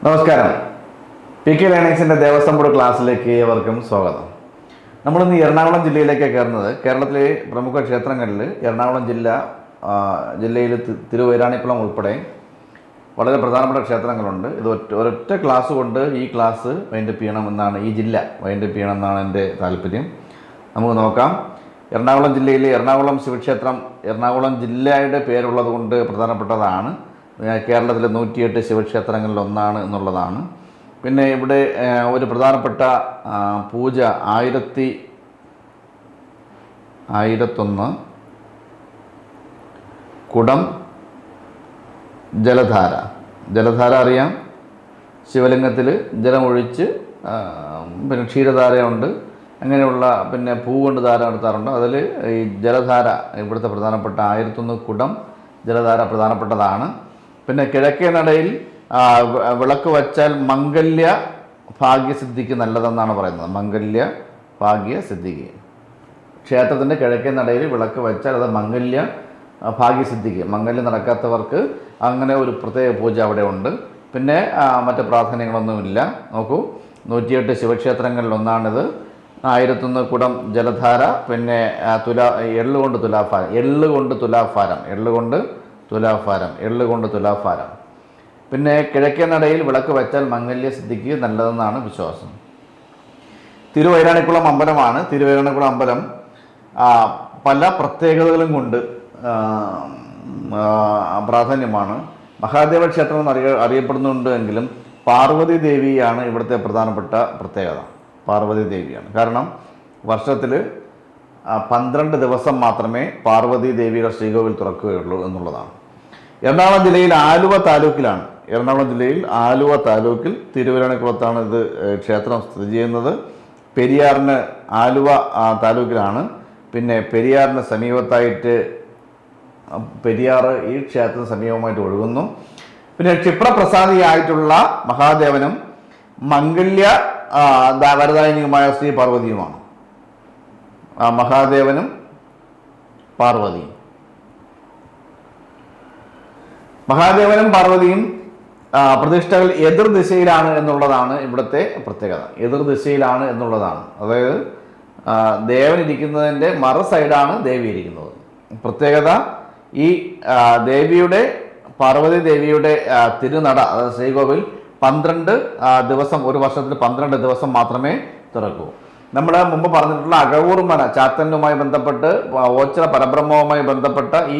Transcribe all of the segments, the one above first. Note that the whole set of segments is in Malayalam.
നമസ്കാരം. പി കെ ലേണിങ്സിൻ്റെ ദേവസ്വം ബോർഡ് ക്ലാസ്സിലേക്ക് ഏവർക്കും സ്വാഗതം. നമ്മളിന്ന് എറണാകുളം ജില്ലയിലേക്ക് കയറുന്നത് കേരളത്തിലെ പ്രമുഖ ക്ഷേത്രങ്ങളിൽ എറണാകുളം ജില്ലയിൽ തിരുവൈരാണിക്കുളം ഉൾപ്പെടെ വളരെ പ്രധാനപ്പെട്ട ക്ഷേത്രങ്ങളുണ്ട്. ഇത് ഒരൊറ്റ ക്ലാസ് കൊണ്ട് ഈ ക്ലാസ് വൈൻഡപ്പ് ചെയ്യണമെന്നാണ്, ഈ ജില്ല വൈൻഡപ്പ് ചെയ്യണമെന്നാണ് എൻ്റെ താല്പര്യം. നമുക്ക് നോക്കാം. എറണാകുളം ജില്ലയിലെ എറണാകുളം ശിവക്ഷേത്രം എറണാകുളം ജില്ലയുടെ പേരുള്ളത് കൊണ്ട് പ്രധാനപ്പെട്ടതാണ്. കേരളത്തിലെ 108 ശിവക്ഷേത്രങ്ങളിൽ ഒന്നാണ് എന്നുള്ളതാണ്. പിന്നെ ഇവിടെ ഒരു പ്രധാനപ്പെട്ട പൂജ 1001 കുടം ജലധാര അറിയാം. ശിവലിംഗത്തിൽ ജലമൊഴിച്ച് പിന്നെ ക്ഷീരധാരയുണ്ട്, അങ്ങനെയുള്ള പിന്നെ പൂ കൊണ്ട് ധാര നടത്താറുണ്ട്. അതിൽ ഈ ജലധാര ഇവിടുത്തെ പ്രധാനപ്പെട്ട 1001 കുടം ജലധാര പ്രധാനപ്പെട്ടതാണ്. പിന്നെ കിഴക്കേ നടയിൽ വിളക്ക് വച്ചാൽ മംഗല്യ ഭാഗ്യസിദ്ധിക്ക് നല്ലതെന്നാണ് പറയുന്നത്. മംഗല്യ ഭാഗ്യസിദ്ധിക്ക് ക്ഷേത്രത്തിൻ്റെ കിഴക്കേ നടയിൽ വിളക്ക് വച്ചാൽ അത് മംഗല്യ ഭാഗ്യസിദ്ധിക്ക്, മംഗല്യം നടക്കാത്തവർക്ക് അങ്ങനെ ഒരു പ്രത്യേക പൂജ അവിടെ ഉണ്ട്. പിന്നെ മറ്റ് പ്രാർത്ഥനകളൊന്നുമില്ല. നോക്കൂ, 108 ശിവക്ഷേത്രങ്ങളിൽ ഒന്നാണിത്. 1001 കുടം ജലധാര, പിന്നെ എള്ള് കൊണ്ട് തുലാഭാരം. പിന്നെ കിഴക്കേ നടയിൽ വിളക്ക് വെച്ചാൽ മംഗല്യ സിദ്ധിക്ക് നല്ലതെന്നാണ് വിശ്വാസം. തിരുവൈരാണിക്കുളം അമ്പലമാണ്. തിരുവൈരാണിക്കുളം അമ്പലം പല പ്രത്യേകതകളും കൊണ്ട് പ്രാധാന്യമാണ്. മഹാദേവ ക്ഷേത്രം എന്ന് അറിയപ്പെടുന്നുണ്ട് എങ്കിലും പാർവതി ദേവിയാണ് ഇവിടുത്തെ പ്രധാനപ്പെട്ട പ്രത്യേകത. പാർവതി ദേവിയാണ്. കാരണം വർഷത്തിൽ 12 ദിവസം മാത്രമേ പാർവതി ദേവിയുടെ ശ്രീകോവിൽ തുറക്കുകയുള്ളൂ എന്നുള്ളതാണ്. എറണാകുളം ജില്ലയിൽ ആലുവ താലൂക്കിൽ തിരുവൈരാണിക്കുളത്താണ് ഇത് ക്ഷേത്രം സ്ഥിതി ചെയ്യുന്നത്. പെരിയാറിന് ആലുവ താലൂക്കിലാണ്. പിന്നെ പെരിയാറിന് സമീപത്തായിട്ട് പെരിയാർ ഈ ക്ഷേത്രത്തിന് സമീപമായിട്ട് ഒഴുകുന്നു. പിന്നെ ക്ഷിപ്രപ്രസാദിയായിട്ടുള്ള മഹാദേവനും മംഗല്യ വരദായിനിയുമായ ശ്രീ പാർവതിയുമാണ്. മഹാദേവനും പാർവതിയും പ്രതിഷ്ഠകൾ എതിർദിശയിലാണ് എന്നുള്ളതാണ് ഇവിടുത്തെ പ്രത്യേകത. അതായത് ദേവൻ ഇരിക്കുന്നതിൻ്റെ മറു സൈഡാണ് ദേവി ഇരിക്കുന്നത്. പ്രത്യേകത, ഈ പാർവതി ദേവിയുടെ തിരുനട, അതായത് ശ്രീകോവിൽ 12 ദിവസം, ഒരു വർഷത്തിൽ 12 ദിവസം മാത്രമേ തുറക്കൂ. നമ്മൾ മുമ്പ് പറഞ്ഞിട്ടുള്ള അകവൂർ മന ചാത്തനുമായി ബന്ധപ്പെട്ട്, ഓച്ചിറ പരബ്രഹ്മവുമായി ബന്ധപ്പെട്ട ഈ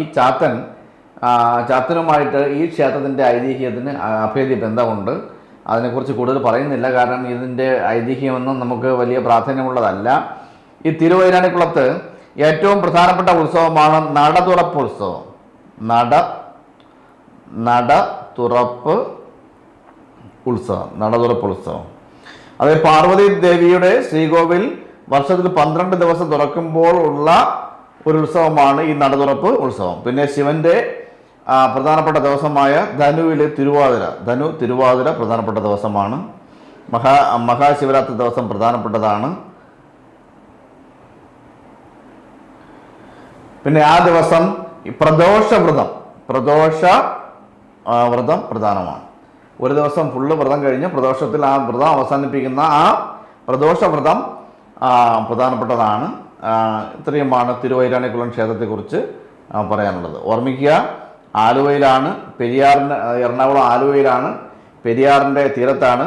ചാത്തനുമായിട്ട് ഈ ക്ഷേത്രത്തിൻ്റെ ഐതിഹ്യത്തിന് അഭേദ്യ ബന്ധമുണ്ട്. അതിനെക്കുറിച്ച് കൂടുതൽ പറയുന്നില്ല, കാരണം ഇതിൻ്റെ ഐതിഹ്യമൊന്നും നമുക്ക് വലിയ പ്രാധാന്യമുള്ളതല്ല. ഈ തിരുവൈരാണിക്കുളത്ത് ഏറ്റവും പ്രധാനപ്പെട്ട ഉത്സവമാണ് നടതുറപ്പ് ഉത്സവം. നടതുറപ്പ് ഉത്സവം. അതായത് പാർവതി ദേവിയുടെ ശ്രീകോവിൽ വർഷത്തിൽ 12 ദിവസം തുറക്കുമ്പോൾ ഉള്ള ഒരു ഉത്സവമാണ് ഈ നടതുറപ്പ് ഉത്സവം. പിന്നെ ശിവന്റെ പ്രധാനപ്പെട്ട ദിവസമായ തിരുവാതിര പ്രധാനപ്പെട്ട ദിവസമാണ്. മഹാശിവരാത്രി ദിവസം പ്രധാനപ്പെട്ടതാണ്. പിന്നെ ആ ദിവസം പ്രദോഷവ്രതം പ്രധാനമാണ്. ഒരു ദിവസം ഫുള്ള് വ്രതം കഴിഞ്ഞ് പ്രദോഷത്തിൽ ആ വ്രതം അവസാനിപ്പിക്കുന്ന ആ പ്രദോഷവ്രതം പ്രധാനപ്പെട്ടതാണ്. ഇത്രയുമാണ് തിരുവൈരാണിക്കുളം ക്ഷേത്രത്തെക്കുറിച്ച് പറയാനുള്ളത്. ഓർമ്മിക്കുക, എറണാകുളം ആലുവയിലാണ്, പെരിയാറിൻ്റെ തീരത്താണ്.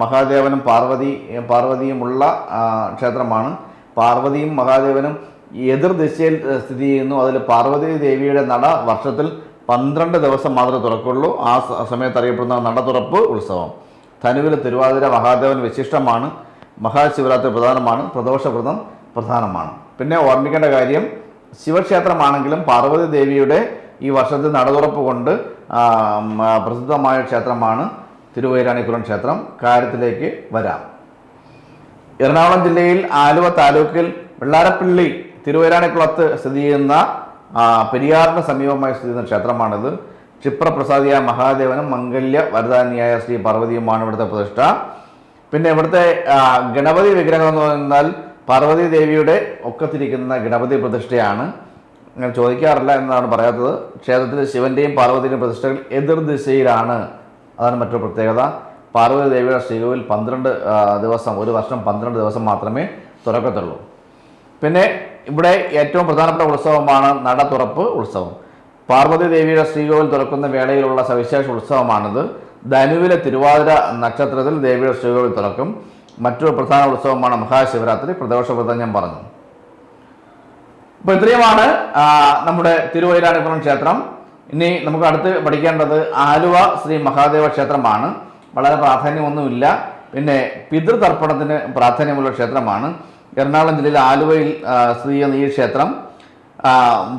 മഹാദേവനും പാർവതിയുമുള്ള ക്ഷേത്രമാണ്. പാർവതിയും മഹാദേവനും എതിർദിശയിൽ സ്ഥിതി ചെയ്യുന്നു. അതിൽ പാർവതി ദേവിയുടെ നട വർഷത്തിൽ 12 ദിവസം മാത്രമേ തുറക്കുള്ളൂ. ആ സമയത്ത് അറിയപ്പെടുന്ന നടതുറപ്പ് ഉത്സവം. ധനുവിൽ തിരുവാതിര മഹാദേവൻ വിശിഷ്ടമാണ്. മഹാശിവരാത്രി പ്രധാനമാണ്. പ്രദോഷവ്രതം പ്രധാനമാണ്. പിന്നെ ഓർമ്മിക്കേണ്ട കാര്യം, ശിവക്ഷേത്രമാണെങ്കിലും പാർവതി ദേവിയുടെ ഈ വർഷത്തിൽ നടതുറപ്പ് കൊണ്ട് പ്രസിദ്ധമായ ക്ഷേത്രമാണ് തിരുവൈരാണിക്കുളം ക്ഷേത്രം. കാര്യത്തിലേക്ക് വരാം. എറണാകുളം ജില്ലയിൽ ആലുവ താലൂക്കിൽ വെള്ളാരപ്പള്ളി തിരുവൈരാണിക്കുളത്ത് സ്ഥിതി ചെയ്യുന്ന പെരിയാറിന് സമീപമായി സ്ഥിതി ചെയ്യുന്ന ക്ഷേത്രമാണിത്. ക്ഷിപ്രപ്രസാദിയായ മഹാദേവനും മംഗല്യ വരദാനിയായ ശ്രീ പാർവതിയുമാണ് ഇവിടുത്തെ പ്രതിഷ്ഠ. പിന്നെ ഇവിടുത്തെ ഗണപതി വിഗ്രഹം എന്ന് പറഞ്ഞാൽ പാർവതി ദേവിയുടെ ഒക്കത്തിരിക്കുന്ന ഗണപതി പ്രതിഷ്ഠയാണ്. അങ്ങനെ ചോദിക്കാറില്ല എന്നാണ് പറയാത്തത്. ക്ഷേത്രത്തിൽ ശിവന്റെയും പാർവതിയുടെയും പ്രതിഷ്ഠകൾ എതിർദിശയിലാണ്. അതാണ് മറ്റൊരു പ്രത്യേകത. പാർവതി ദേവിയുടെ ശ്രീകോവിൽ 12 ദിവസം, ഒരു വർഷം 12 ദിവസം മാത്രമേ തുറക്കത്തുള്ളൂ. പിന്നെ ഇവിടെ ഏറ്റവും പ്രധാനപ്പെട്ട ഉത്സവമാണ് നട തുറപ്പ് ഉത്സവം. പാർവതി ദേവിയുടെ ശ്രീകോവിൽ തുറക്കുന്ന വേളയിലുള്ള സവിശേഷ ഉത്സവമാണിത്. ധനുവിലെ തിരുവാതിര നക്ഷത്രത്തിൽ ദേവിയുടെ ശ്രീകോവിൽ തുറക്കും. മറ്റൊരു പ്രധാന ഉത്സവമാണ് മഹാശിവരാത്രി. പ്രദോഷവ്രതം ഞാൻ പറഞ്ഞു. അപ്പോൾ ഇത്രയുമാണ് നമ്മുടെ തിരുവൈരാണിക്കുളം ക്ഷേത്രം. ഇനി നമുക്ക് അടുത്ത് പഠിക്കേണ്ടത് ആലുവ ശ്രീ മഹാദേവ ക്ഷേത്രമാണ്. വളരെ പ്രാധാന്യമൊന്നുമില്ല, പിന്നെ പിതൃതർപ്പണത്തിന് പ്രാധാന്യമുള്ള ക്ഷേത്രമാണ്. എറണാകുളം ജില്ലയിലെ ആലുവയിൽ സ്ഥിതി ചെയ്യുന്ന ഈ ക്ഷേത്രം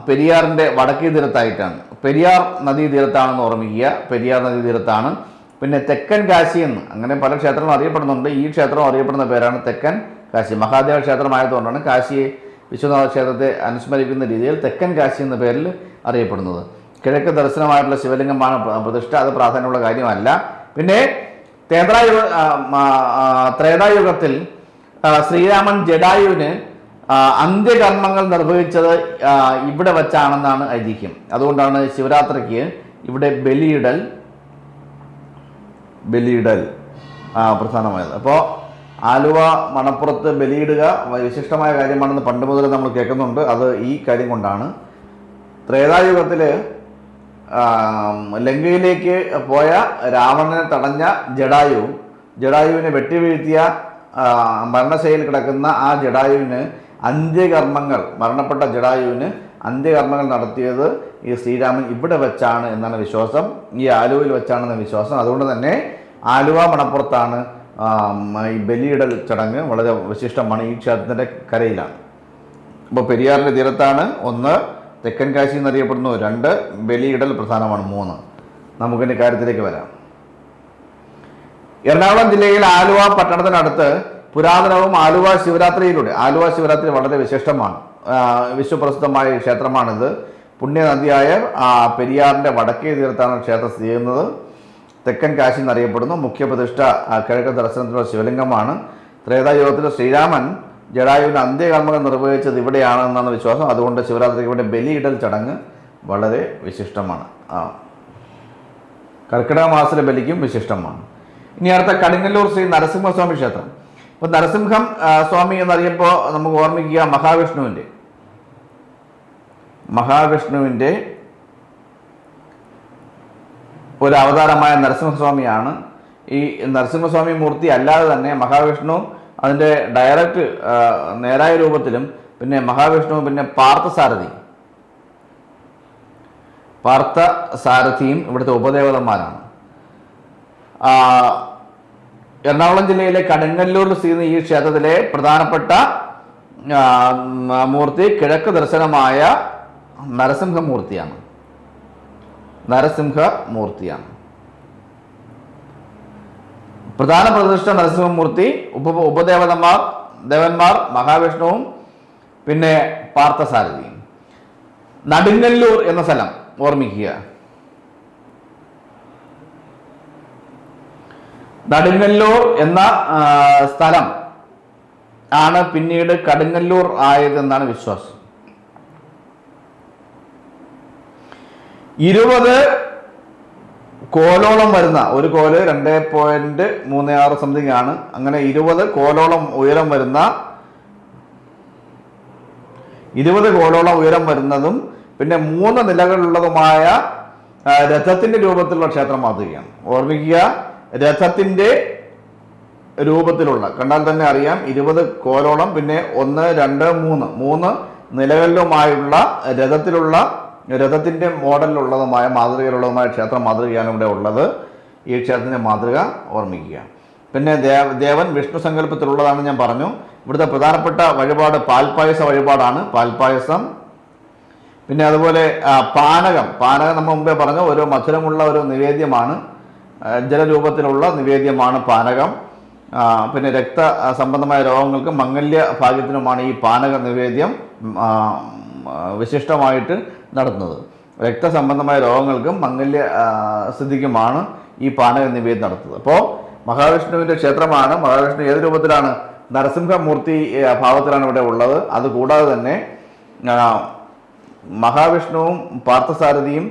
പെരിയാറിൻ്റെ വടക്കേ തീരത്തായിട്ടാണ്. പെരിയാർ നദീതീരത്താണെന്ന് ഓർമ്മിക്കുക. പെരിയാർ നദീതീരത്താണ്. പിന്നെ തെക്കൻ കാശി എന്ന് അങ്ങനെ പല ക്ഷേത്രങ്ങളും അറിയപ്പെടുന്നുണ്ട്. ഈ ക്ഷേത്രം അറിയപ്പെടുന്ന പേരാണ് തെക്കൻ കാശി. മഹാദേവ ക്ഷേത്രമായതുകൊണ്ടാണ് കാശി വിശ്വനാഥ ക്ഷേത്രത്തെ അനുസ്മരിക്കുന്ന രീതിയിൽ തെക്കൻ കാശി എന്ന പേരിൽ അറിയപ്പെടുന്നത്. കിഴക്ക് ദർശനമായിട്ടുള്ള ശിവലിംഗമാണ് പ്രതിഷ്ഠ. അത് പ്രാധാന്യമുള്ള കാര്യമല്ല. പിന്നെ ത്രേതായുഗത്തിൽ ശ്രീരാമൻ ജഡായുവിന് അന്ത്യകർമ്മങ്ങൾ നിർവഹിച്ചത് ഇവിടെ വച്ചാണെന്നാണ് ഐതിഹ്യം. അതുകൊണ്ടാണ് ശിവരാത്രിക്ക് ഇവിടെ ബലിയിടൽ പ്രധാനമായത്. അപ്പോൾ ആലുവ മണപ്പുറത്ത് ബലിയിടുക വിശിഷ്ടമായ കാര്യമാണെന്ന് പണ്ട് മുതൽ നമ്മൾ കേൾക്കുന്നുണ്ട്. അത് ഈ കാര്യം കൊണ്ടാണ്. ത്രേതായുഗത്തിൽ ലങ്കയിലേക്ക് പോയ രാവണനെ തടഞ്ഞ ജഡായുവിനെ വെട്ടിവീഴ്ത്തിയ മരണശൈലിയിൽ കിടക്കുന്ന ആ ജഡായുവിന് മരണപ്പെട്ട ജഡായുവിന് അന്ത്യകർമ്മങ്ങൾ നടത്തിയത് ഈ ശ്രീരാമൻ ഇവിടെ വെച്ചാണ് എന്നാണ് വിശ്വാസം. ഈ ആലുവയിൽ വെച്ചാണെന്ന വിശ്വാസം. അതുകൊണ്ട് തന്നെ ആലുവ മണപ്പുറത്താണ് ഈ ബലിയിടൽ ചടങ്ങ് വളരെ വിശിഷ്ടമാണ്. ഈ ക്ഷേത്രത്തിൻ്റെ കരയിലാണ്. അപ്പോൾ പെരിയാറിൻ്റെ തീരത്താണ്. 1 തെക്കൻ കാശി എന്നറിയപ്പെടുന്നു. 2 ബലിയിടൽ പ്രധാനമാണ്. 3 നമുക്കിൻ്റെ കാര്യത്തിലേക്ക് വരാം. എറണാകുളം ജില്ലയിൽ ആലുവ പട്ടണത്തിനടുത്ത് പുരാതനവും ആലുവ ശിവരാത്രി വളരെ വിശിഷ്ടമാണ്. വിശ്വപ്രസിദ്ധമായ ക്ഷേത്രമാണിത്. പുണ്യനദിയായ പെരിയാറിൻ്റെ വടക്കേ തീരത്താണ് ക്ഷേത്രം സ്ഥിതി ചെയ്യുന്നത്. തെക്കൻ കാശി എന്നറിയപ്പെടുന്നു. മുഖ്യ പ്രതിഷ്ഠ കിഴക്ക് ദർശനത്തിലുള്ള ശിവലിംഗമാണ്. ത്രേതായുഗത്തിൽ ശ്രീരാമൻ ജഡായുവിന് അന്ത്യകർമ്മങ്ങൾ നിർവഹിച്ചത് ഇവിടെയാണെന്നാണ് വിശ്വാസം. അതുകൊണ്ട് ശിവരാത്രിക്ക് ഇവിടെ ബലിയിടൽ ചടങ്ങ് വളരെ വിശിഷ്ടമാണ്. കർക്കിടക മാസത്തിലെ ബലിക്കും വിശിഷ്ടമാണ്. ഇനി അടുത്ത കടുങ്ങല്ലൂർ ശ്രീ നരസിംഹസ്വാമി ക്ഷേത്രം. ഇപ്പോൾ നരസിംഹം സ്വാമി എന്നറിയപ്പോൾ നമുക്ക് ഓർമ്മിക്കുക മഹാവിഷ്ണുവിൻ്റെ ഒരു അവതാരമായ നരസിംഹസ്വാമിയാണ്. ഈ നരസിംഹസ്വാമി മൂർത്തി അല്ലാതെ തന്നെ മഹാവിഷ്ണു അതിൻ്റെ ഡയറക്റ്റ് നേരായ രൂപത്തിലും, പിന്നെ മഹാവിഷ്ണു, പിന്നെ പാർത്ഥസാരഥിയും ഇവിടുത്തെ ഉപദേവതന്മാരാണ്. എറണാകുളം ജില്ലയിലെ കടുങ്ങല്ലൂരിൽ സ്ഥിതി ചെയ്യുന്ന ഈ ക്ഷേത്രത്തിലെ പ്രധാനപ്പെട്ട മൂർത്തി കിഴക്ക് ദർശനമായ നരസിംഹമൂർത്തിയാണ്. പ്രധാന പ്രതിഷ്ഠ നരസിംഹമൂർത്തി, ദേവന്മാർ മഹാവിഷ്ണുവും പിന്നെ പാർത്ഥസാരഥിയും. നടുങ്ങല്ലൂർ എന്ന സ്ഥലം ഓർമ്മിക്കുക. നടുങ്ങല്ലൂർ എന്ന സ്ഥലം ആണ് പിന്നീട് കടുങ്ങല്ലൂർ ആയതെന്നാണ് വിശ്വാസം. 20 കോലോളം വരുന്ന ഒരു കോല് 2.36 സംതിങ് ആണ്. അങ്ങനെ 20 കോലോളം ഉയരം വരുന്നതും പിന്നെ 3 നിലകളുള്ളതുമായ രഥത്തിന്റെ രൂപത്തിലുള്ള ക്ഷേത്രം മാതൃകയാണ്. ഓർമ്മിക്കുക, രഥത്തിന്റെ രൂപത്തിലുള്ള, കണ്ടാൽ തന്നെ അറിയാം, 20 കോലോളം പിന്നെ 1, 2, 3 നിലകളിലുമായുള്ള രഥത്തിന്റെ മോഡലിലുള്ളതുമായ മാതൃകയിലുള്ളതുമായ ക്ഷേത്ര മാതൃകയാണ് ഇവിടെ ഉള്ളത്. ഈ ക്ഷേത്രത്തിന്റെ മാതൃക ഓർമ്മിക്കുക. പിന്നെ ദേവൻ വിഷ്ണു സങ്കല്പത്തിലുള്ളതാണ് ഞാൻ പറഞ്ഞു. ഇവിടുത്തെ പ്രധാനപ്പെട്ട വഴിപാട് പാൽപ്പായസ വഴിപാടാണ്. പാൽപ്പായസം, പിന്നെ അതുപോലെ പാനകം നമ്മൾ മുമ്പേ പറഞ്ഞു, ഒരു മധുരമുള്ള ഒരു നിവേദ്യമാണ്, ജലരൂപത്തിലുള്ള നിവേദ്യമാണ് പാനകം. പിന്നെ രക്ത സംബന്ധമായ രോഗങ്ങൾക്കും മംഗല്യ ഭാഗ്യത്തിനുമാണ് ഈ പാനക നിവേദ്യം വിശിഷ്ടമായിട്ട് നടത്തുന്നത്. രക്തസംബന്ധമായ രോഗങ്ങൾക്കും മംഗല്യ സ്ഥിതിക്കുമാണ് ഈ പാനക നിവേദ്യം നടത്തുന്നത്. അപ്പോൾ മഹാവിഷ്ണുവിൻ്റെ ക്ഷേത്രമാണ്. മഹാവിഷ്ണു ഏത് രൂപത്തിലാണ്? നരസിംഹമൂർത്തി ഭാവത്തിലാണ് ഇവിടെ ഉള്ളത്. അതുകൂടാതെ തന്നെ മഹാവിഷ്ണുവും പാർത്ഥസാരഥിയും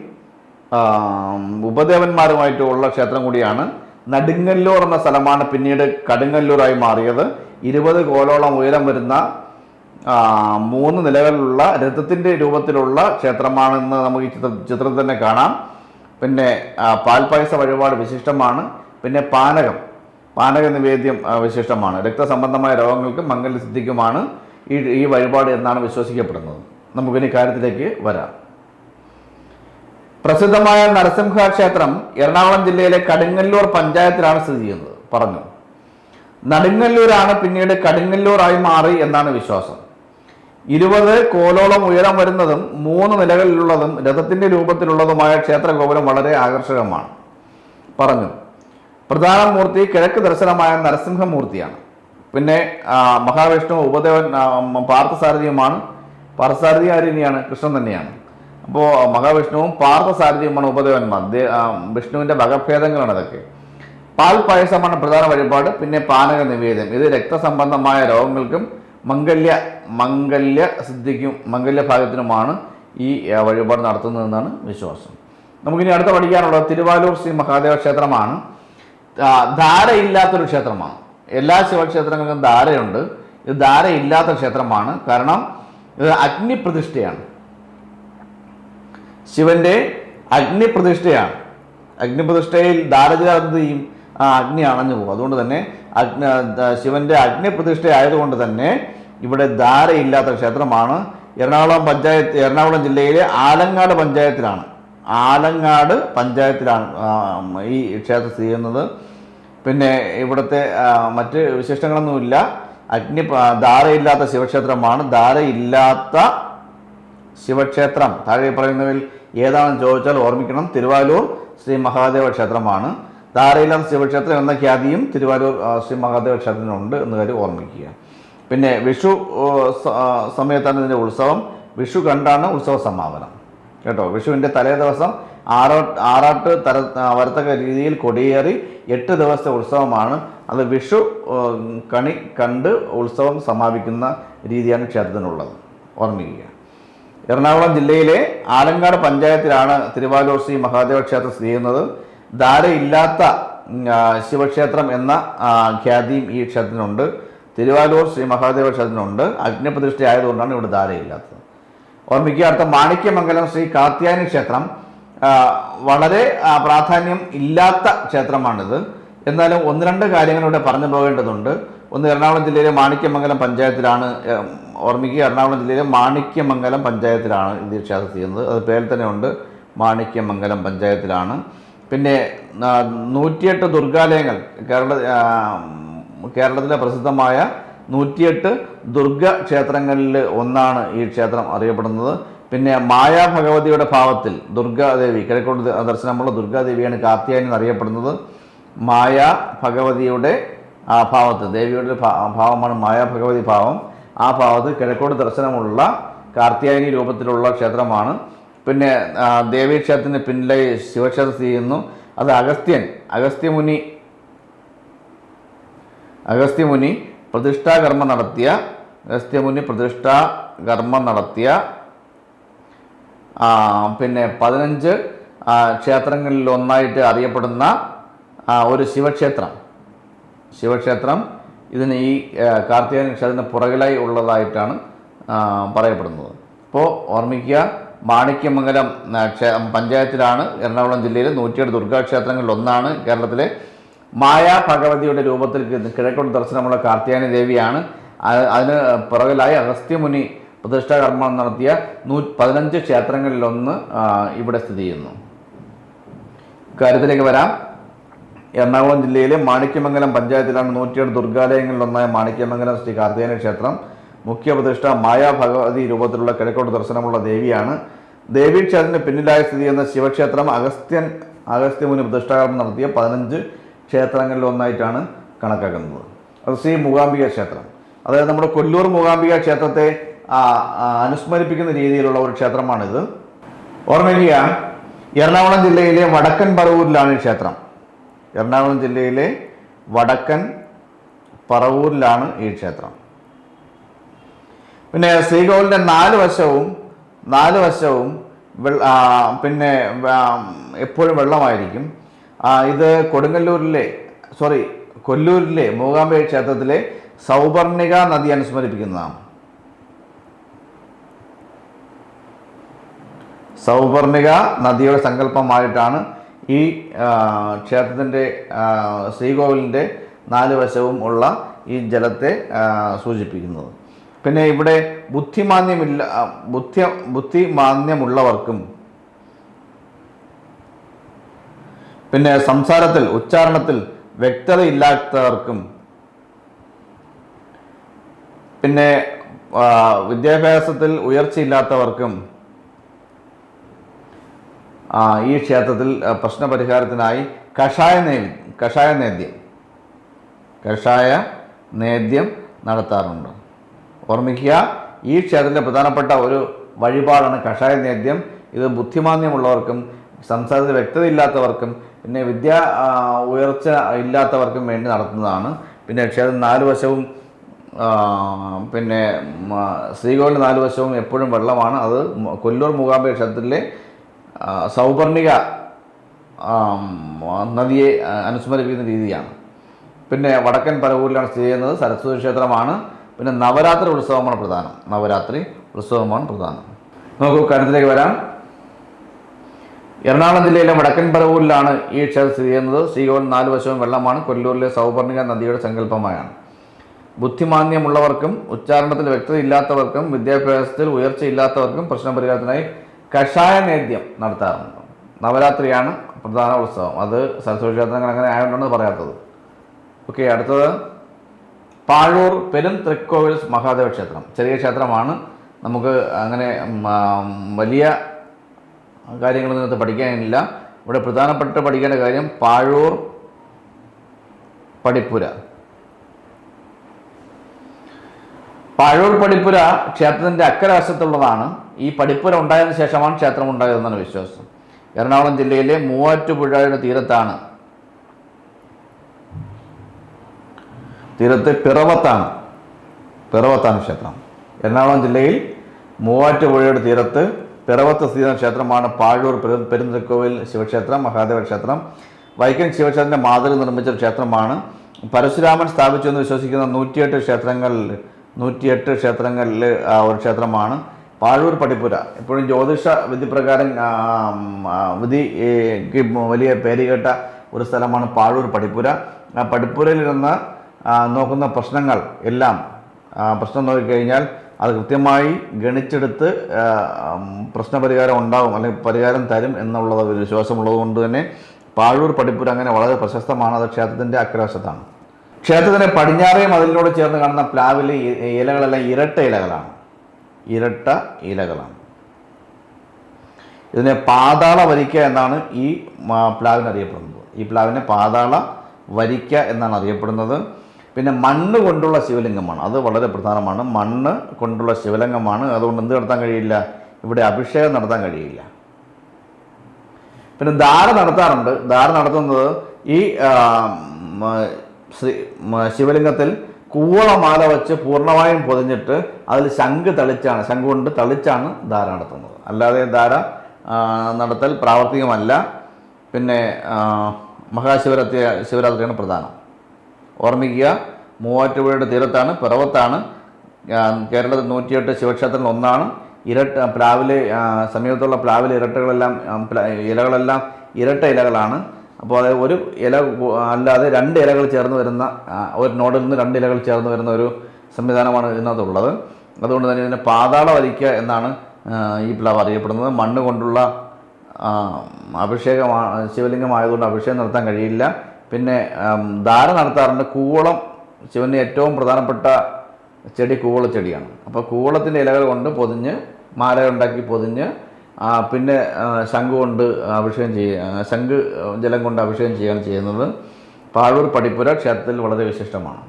ഉപദേവന്മാരുമായിട്ടുള്ള ക്ഷേത്രം കൂടിയാണ്. നടുങ്ങല്ലൂർ എന്ന സ്ഥലമാണ് പിന്നീട് കടുങ്ങല്ലൂരായി മാറിയത്. 20 കോലോളം ഉയരം വരുന്ന 3 നിലകളിലുള്ള രഥത്തിൻ്റെ രൂപത്തിലുള്ള ക്ഷേത്രമാണെന്ന് നമുക്ക് ഈ ചിത്രത്തിൽ തന്നെ കാണാം. പിന്നെ പാൽപ്പായസ വഴിപാട് വിശിഷ്ടമാണ്. പിന്നെ പാനക നിവേദ്യം വിശിഷ്ടമാണ്. രക്തസംബന്ധമായ രോഗങ്ങൾക്ക് മംഗല്യസിദ്ധിക്കുമാണ് ഈ വഴിപാട് എന്നാണ് വിശ്വസിക്കപ്പെടുന്നത്. നമുക്കിനി കാര്യത്തിലേക്ക് വരാം. പ്രസിദ്ധമായ നരസിംഹ ക്ഷേത്രം എറണാകുളം ജില്ലയിലെ കടുങ്ങല്ലൂർ പഞ്ചായത്തിലാണ് സ്ഥിതി ചെയ്യുന്നത് പറഞ്ഞു. നടുങ്ങല്ലൂരാണ് പിന്നീട് കടുങ്ങല്ലൂരായി മാറി എന്നാണ് വിശ്വാസം. 20 കോലോളം ഉയരം വരുന്നതും 3 നിലകളിലുള്ളതും രഥത്തിൻ്റെ രൂപത്തിലുള്ളതുമായ ക്ഷേത്രഗോപുരം വളരെ ആകർഷകമാണ് പറഞ്ഞു. പ്രധാന മൂർത്തി കിഴക്ക് ദർശനമായ നരസിംഹമൂർത്തിയാണ്. പിന്നെ മഹാവിഷ്ണു ഉപദേവൻ പാർത്ഥസാരഥിയുമാണ്. പാർത്ഥസാരഥി ആര്യനെയാണ്, കൃഷ്ണൻ തന്നെയാണ്. അപ്പോൾ മഹാവിഷ്ണുവും പാർത്ഥസാരഥിയുമാണ് ഉപദേവന്മാർ. വിഷ്ണുവിൻ്റെ വകഭേദങ്ങളാണ് അതൊക്കെ. പാൽ പായസമാണ് പ്രധാന വഴിപാട്. പിന്നെ പാനക നിവേദ്യം. ഇത് രക്തസംബന്ധമായ രോഗങ്ങൾക്കും മംഗല്യ സിദ്ധിക്കും മംഗല്യഭാഗ്യത്തിനുമാണ് ഈ വഴിപാട് നടത്തുന്നതെന്നാണ് വിശ്വാസം. നമുക്കിനി അടുത്ത പഠിക്കാനുള്ളത് തിരുവാലൂർ ശ്രീ മഹാദേവ ക്ഷേത്രമാണ്. ധാരയില്ലാത്തൊരു ക്ഷേത്രമാണ്. എല്ലാ ശിവക്ഷേത്രങ്ങൾക്കും ധാരയുണ്ട്. ഇത് ധാരയില്ലാത്ത ക്ഷേത്രമാണ്. കാരണം ഇത് അഗ്നിപ്രതിഷ്ഠയാണ്. ശിവന്റെ അഗ്നിപ്രതിഷ്ഠയാണ്. അഗ്നിപ്രതിഷ്ഠയിൽ ധാരചാർന്ന് ചെയ്യും, അഗ്നി അണഞ്ഞു പോകും. അതുകൊണ്ട് തന്നെ ശിവന്റെ അഗ്നിപ്രതിഷ്ഠ ആയതുകൊണ്ട് തന്നെ ഇവിടെ ധാരയില്ലാത്ത ക്ഷേത്രമാണ്. എറണാകുളം ജില്ലയിലെ ആലങ്ങാട് പഞ്ചായത്തിലാണ് ഈ ക്ഷേത്രം സ്ഥിതി ചെയ്യുന്നത്. പിന്നെ ഇവിടുത്തെ മറ്റ് വിശിഷ്ടങ്ങളൊന്നുമില്ല. ധാരയില്ലാത്ത ശിവക്ഷേത്രമാണ്. ധാരയില്ലാത്ത ശിവക്ഷേത്രം താഴെ പറയുന്നവയിൽ ഏതാണെന്ന് ചോദിച്ചാൽ ഓർമ്മിക്കണം, തിരുവാലൂർ ശ്രീ മഹാദേവ ക്ഷേത്രമാണ്. ധാരയില്ലാത്ത ശിവക്ഷേത്രം എന്ന ഖ്യാതിയും തിരുവാലൂർ ശ്രീ മഹാദേവ ക്ഷേത്രത്തിനുണ്ട് എന്ന കാര്യം ഓർമ്മിക്കുക. പിന്നെ വിഷു സമയത്താണ് ഇതിൻ്റെ ഉത്സവം. വിഷു കണ്ടാണ് ഉത്സവ സമാപനം കേട്ടോ. വിഷുവിൻ്റെ തലേ ദിവസം ആറാട്ട് വരത്തക്ക രീതിയിൽ കൊടിയേറി 8 ദിവസത്തെ ഉത്സവമാണ്. അത് വിഷു കണി കണ്ട് ഉത്സവം സമാപിക്കുന്ന രീതിയാണ് ക്ഷേത്രത്തിനുള്ളത്, ഓർമ്മിക്കുക. എറണാകുളം ജില്ലയിലെ ആലങ്ങാട് പഞ്ചായത്തിലാണ് തിരുവാലൂർ ശ്രീ മഹാദേവ ക്ഷേത്രം സ്ഥിതി ചെയ്യുന്നത്. ധാരയില്ലാത്ത ശിവക്ഷേത്രം എന്ന ഖ്യാതിയും ഈ ക്ഷേത്രത്തിനുണ്ട്. തിരുവാലൂർ ശ്രീ മഹാദേവ ക്ഷേത്രത്തിനുണ്ട്. അഗ്നിപ്രതിഷ്ഠ ആയതുകൊണ്ടാണ് ഇവിടെ ധാരയില്ലാത്തത്, ഓർമ്മിക്കുക. അടുത്ത മാണിക്യമംഗലം ശ്രീ കാർത്യായനി ക്ഷേത്രം വളരെ പ്രാധാന്യം ഇല്ലാത്ത ക്ഷേത്രമാണിത്. എന്നാലും 1-2 കാര്യങ്ങൾ ഇവിടെ പറഞ്ഞു പോകേണ്ടതുണ്ട്. ഒന്ന്, എറണാകുളം ജില്ലയിലെ മാണിക്യമംഗലം പഞ്ചായത്തിലാണ്. ഓർമ്മിക്കുക, എറണാകുളം ജില്ലയിലെ മാണിക്യമംഗലം പഞ്ചായത്തിലാണ് ഇത് ക്ഷേത്രം ചെയ്യുന്നത്. അത് പേരിൽ തന്നെ ഉണ്ട്, മാണിക്യമംഗലം പഞ്ചായത്തിലാണ്. പിന്നെ 108 ദുർഗാലയങ്ങൾ, കേരളത്തിലെ പ്രസിദ്ധമായ 108 ദുർഗ ക്ഷേത്രങ്ങളിൽ ഒന്നാണ് ഈ ക്ഷേത്രം അറിയപ്പെടുന്നത്. പിന്നെ മായാ ഭഗവതിയുടെ ഭാവത്തിൽ ദുർഗാദേവി, കിഴക്കോട്ട് ദർശനമുള്ള ദുർഗാദേവിയാണ് കാർത്യായനി എന്നറിയപ്പെടുന്നത്. മായാ ഭഗവതിയുടെ ഭാവത്ത്, ദേവിയുടെ ഭാവമാണ് മായാ ഭഗവതി ഭാവം. ആ ഭാവത്ത് കിഴക്കോട്ട് ദർശനമുള്ള കാർത്യായനി രൂപത്തിലുള്ള ക്ഷേത്രമാണ്. പിന്നെ ദേവീക്ഷേത്രത്തിന് പിന്നിലെ ശിവക്ഷേത്രം സ്ഥിതി ചെയ്യുന്നു. അത് അഗസ്ത്യമുനി പ്രതിഷ്ഠാകർമ്മം നടത്തിയ പിന്നെ 15 ക്ഷേത്രങ്ങളിൽ ഒന്നായിട്ട് അറിയപ്പെടുന്ന ഒരു ശിവക്ഷേത്രം ഇതിന് ഈ കാർത്യായനി ക്ഷേത്രത്തിന് പുറകിലായി ഉള്ളതായിട്ടാണ് പറയപ്പെടുന്നത്. അപ്പോൾ ഓർമ്മിക്കുക, മാണിക്യമംഗലം പഞ്ചായത്തിലാണ്, എറണാകുളം ജില്ലയിലെ 108 ദുർഗാക്ഷേത്രങ്ങളിൽ ഒന്നാണ്. കേരളത്തിലെ മായാ ഭഗവതിയുടെ രൂപത്തിൽ കിഴക്കോട്ട് ദർശനമുള്ള കാർത്യായനി ദേവിയാണ്. അതിന് പുറകിലായി അഗസ്ത്യമുനി പ്രതിഷ്ഠാകർമ്മം നടത്തിയ 15 ക്ഷേത്രങ്ങളിലൊന്ന് ഇവിടെ സ്ഥിതി ചെയ്യുന്നു. കാര്യത്തിലേക്ക് വരാം. എറണാകുളം ജില്ലയിലെ മാണിക്യമംഗലം പഞ്ചായത്തിലാണ് 108 ദുർഗാലയങ്ങളിലൊന്നായ മാണിക്യമംഗലം ശ്രീ കാർത്യായനി ക്ഷേത്രം. മുഖ്യ പ്രതിഷ്ഠ മായാ ഭഗവതി രൂപത്തിലുള്ള കിഴക്കോട്ട് ദർശനമുള്ള ദേവിയാണ്. ദേവീക്ഷേത്രത്തിന് പിന്നിലായി സ്ഥിതി ചെയ്യുന്ന ശിവക്ഷേത്രം അഗസ്ത്യമുനി പ്രതിഷ്ഠാകർമ്മം നടത്തിയ 15 ക്ഷേത്രങ്ങളിൽ ഒന്നായിട്ടാണ് കണക്കാക്കുന്നത്. അത് ശ്രീ മൂകാംബിക ക്ഷേത്രം, അതായത് നമ്മുടെ കൊല്ലൂർ മൂകാംബിക ക്ഷേത്രത്തെ അനുസ്മരിപ്പിക്കുന്ന രീതിയിലുള്ള ഒരു ക്ഷേത്രമാണിത്. ഓർമ്മിക്കുക, എറണാകുളം ജില്ലയിലെ വടക്കൻ പറവൂരിലാണ് ഈ ക്ഷേത്രം. എറണാകുളം ജില്ലയിലെ വടക്കൻ പറവൂരിലാണ് ഈ ക്ഷേത്രം. പിന്നെ ശ്രീകോവിലിൻ്റെ നാല് വശവും പിന്നെ എപ്പോഴും വെള്ളമായിരിക്കും. ഇത് കൊല്ലൂരിലെ മൂകാംബിക ക്ഷേത്രത്തിലെ സൗപർണിക നദി അനുസ്മരിപ്പിക്കുന്നതാണ്. സൗപർണിക നദിയുടെ സങ്കല്പമായിട്ടാണ് ഈ ക്ഷേത്രത്തിൻ്റെ ശ്രീകോവിലിൻ്റെ 4 വശവും ഉള്ള ഈ ജലത്തെ സൂചിപ്പിക്കുന്നത്. പിന്നെ ഇവിടെ ബുദ്ധിമാന്യമുള്ളവർക്കും പിന്നെ സംസാരത്തിൽ ഉച്ചാരണത്തിൽ വ്യക്തതയില്ലാത്തവർക്കും പിന്നെ വിദ്യാഭ്യാസത്തിൽ ഉയർച്ചയില്ലാത്തവർക്കും ഈ ക്ഷേത്രത്തിൽ പ്രശ്നപരിഹാരത്തിനായി കഷായ നേദ്യം നടത്താറുണ്ട്. ഓർമ്മിക്കുക, ഈ ക്ഷേത്രത്തിലെ പ്രധാനപ്പെട്ട ഒരു വഴിപാടാണ് കഷായ നേദ്യം. ഇത് ബുദ്ധിമാന്യമുള്ളവർക്കും സംസാരത്തിൽ വ്യക്തതയില്ലാത്തവർക്കും പിന്നെ ഉയർച്ച ഇല്ലാത്തവർക്കും വേണ്ടി നടത്തുന്നതാണ്. പിന്നെ ക്ഷേത്രം 4 വശവും പിന്നെ ശ്രീകോവിലിൻ്റെ 4 വശവും എപ്പോഴും വെള്ളമാണ്. അത് കൊല്ലൂർ മൂകാംബിക ക്ഷേത്രത്തിലെ സൗപർണിക നദിയെ അനുസ്മരിപ്പിക്കുന്ന രീതിയാണ്. പിന്നെ വടക്കൻ പരവൂരിലാണ് സ്ഥിതി ചെയ്യുന്നത്. സരസ്വതി ക്ഷേത്രമാണ്. പിന്നെ നവരാത്രി ഉത്സവമാണ് പ്രധാനം. നമുക്ക് കാര്യത്തിലേക്ക് വരാം. എറണാകുളം ജില്ലയിലെ വടക്കൻ പരവൂരിലാണ് ഈ ക്ഷേത്രം സ്ഥിതി ചെയ്യുന്നത്. ശ്രീകോവിൽ 4 വശവും വെള്ളമാണ്. കൊല്ലൂരിലെ സൗപർണിക നദിയുടെ സങ്കല്പമായാണ്. ബുദ്ധിമാന്യമുള്ളവർക്കും ഉച്ചാരണത്തിൽ വ്യക്തതയില്ലാത്തവർക്കും വിദ്യാഭ്യാസത്തിൽ ഉയർച്ചയില്ലാത്തവർക്കും പ്രശ്നപരിഹാരത്തിനായി കഷായ നേദ്യം നടത്താറുണ്ട്. നവരാത്രിയാണ് പ്രധാന ഉത്സവം. അത് സരസ്വതി ക്ഷേത്രങ്ങൾ അങ്ങനെ ആയതുകൊണ്ടാണ് പറയാത്തത്. ഓക്കെ, അടുത്തത് പാഴൂർ പെരുംതൃക്കോവിൽ മഹാദേവ ക്ഷേത്രം. ചെറിയ ക്ഷേത്രമാണ്. നമുക്ക് അങ്ങനെ വലിയ കാര്യങ്ങളൊന്നും ഇതിനകത്ത് പഠിക്കാനില്ല. ഇവിടെ പ്രധാനപ്പെട്ട പഠിക്കേണ്ട കാര്യം പാഴൂർ പടിപ്പുര. പാഴൂർ പടിപ്പുര ക്ഷേത്രത്തിൻ്റെ അക്കരവശത്തുള്ളതാണ്. ഈ പടിപ്പുര ഉണ്ടായതിനു ശേഷമാണ് ക്ഷേത്രം ഉണ്ടായതെന്നാണ് വിശ്വാസം. എറണാകുളം ജില്ലയിലെ മൂവാറ്റുപുഴയുടെ തീരത്ത് പിറവത്താണ് ക്ഷേത്രം. എറണാകുളം ജില്ലയിൽ മൂവാറ്റുപുഴയുടെ തീരത്ത് പിറവത്ത് സ്ഥിതി ചെയ്യുന്ന ക്ഷേത്രമാണ് പാഴൂർ പെരുന്തൃക്കോവിൽ ശിവക്ഷേത്രം, മഹാദേവ ക്ഷേത്രം. വൈക്കം ശിവക്ഷേത്രത്തിൻ്റെ മാതൃക നിർമ്മിച്ച ക്ഷേത്രമാണ്. പരശുരാമൻ സ്ഥാപിച്ചു എന്ന് വിശ്വസിക്കുന്ന 108 ക്ഷേത്രങ്ങളിൽ ഒരു ക്ഷേത്രമാണ് പാഴൂർ പടിപ്പുര. എപ്പോഴും ജ്യോതിഷ വിധിപ്രകാരം വിധിക്ക് വലിയ പേരുകേട്ട ഒരു സ്ഥലമാണ് പാഴൂർ പടിപ്പുര. ആ പടിപ്പുരയിലിരുന്ന് നോക്കുന്ന പ്രശ്നം നോക്കിക്കഴിഞ്ഞാൽ അത് കൃത്യമായി ഗണിച്ചെടുത്ത് പ്രശ്നപരിഹാരം ഉണ്ടാകും, അല്ലെങ്കിൽ പരിഹാരം തരും എന്നുള്ളത് ഒരു വിശ്വാസമുള്ളത് കൊണ്ട് തന്നെ പാഴൂർ പടിപ്പുര അങ്ങനെ വളരെ പ്രശസ്തമാണ്. അത് ക്ഷേത്രത്തിൻ്റെ അക്കരവശത്താണ്. ക്ഷേത്രത്തിൻ്റെ പടിഞ്ഞാറേ മതിലിനോട് ചേർന്ന് കാണുന്ന പ്ലാവിലെ ഇലകളെല്ലാം ഇരട്ട ഇലകളാണ്. ഇതിനെ പാതാള വരിക്ക എന്നാണ് ഈ പ്ലാവിന് അറിയപ്പെടുന്നത്. ഈ പ്ലാവിനെ പാതാള വരിക്ക എന്നാണ് അറിയപ്പെടുന്നത്. പിന്നെ മണ്ണ് കൊണ്ടുള്ള ശിവലിംഗമാണ്. അത് വളരെ പ്രധാനമാണ്. മണ്ണ് കൊണ്ടുള്ള ശിവലിംഗമാണ്. അതുകൊണ്ട് എന്ത് നടത്താൻ കഴിയില്ല? ഇവിടെ അഭിഷേകം നടത്താൻ കഴിയില്ല. പിന്നെ ധാര നടത്താറുണ്ട്. ധാര നടത്തുന്നത് ഈ ശിവലിംഗത്തിൽ കൂവളമാല വെച്ച് പൂർണ്ണമായും പൊതിഞ്ഞിട്ട് അതിൽ ശംഖ് കൊണ്ട് തളിച്ചാണ് ധാര നടത്തുന്നത്. അല്ലാതെ ധാര നടത്തൽ പ്രാവർത്തികമല്ല. പിന്നെ ശിവരാത്രിയാണ് പ്രധാനം. ഓർമ്മിക്കുക, മൂവാറ്റുപുഴയുടെ തീരത്താണ്, പിറവത്താണ്. കേരളത്തിൽ 108 ശിവക്ഷേത്രങ്ങളിൽ ഒന്നാണ്. പ്ലാവിലെ സമീപത്തുള്ള പ്ലാവിലെ ഇലകളെല്ലാം ഇരട്ട ഇലകളാണ്. അപ്പോൾ അത് ഒരു ഇല അല്ലാതെ 2 ഇലകൾ ചേർന്ന് വരുന്ന, ഒരു നോഡിൽ നിന്ന് 2 ഇലകൾ ചേർന്ന് വരുന്ന ഒരു സംവിധാനമാണ് ഇതിനകത്തുള്ളത്. അതുകൊണ്ട് തന്നെ ഇതിനെ പാതാള വരിക്ക എന്നാണ് ഈ പ്ലാവ് അറിയപ്പെടുന്നത്. മണ്ണ് കൊണ്ടുള്ള ശിവലിംഗമായതുകൊണ്ട് അഭിഷേകം നടത്താൻ കഴിയില്ല. പിന്നെ ധാര നടത്താറുണ്ട്. കൂവളം, ശിവന് ഏറ്റവും പ്രധാനപ്പെട്ട ചെടി കൂവളച്ചെടിയാണ്. അപ്പോൾ കൂവളത്തിൻ്റെ ഇലകൾ കൊണ്ട് പൊതിഞ്ഞ് മാല ഉണ്ടാക്കി പൊതിഞ്ഞ് പിന്നെ ശംഖ് ജലം കൊണ്ട് അഭിഷേകം ചെയ്യുകയാണ് ചെയ്യുന്നത്. പാഴൂർ പടിപ്പുര ക്ഷേത്രത്തിൽ വളരെ വിശിഷ്ടമാണ്.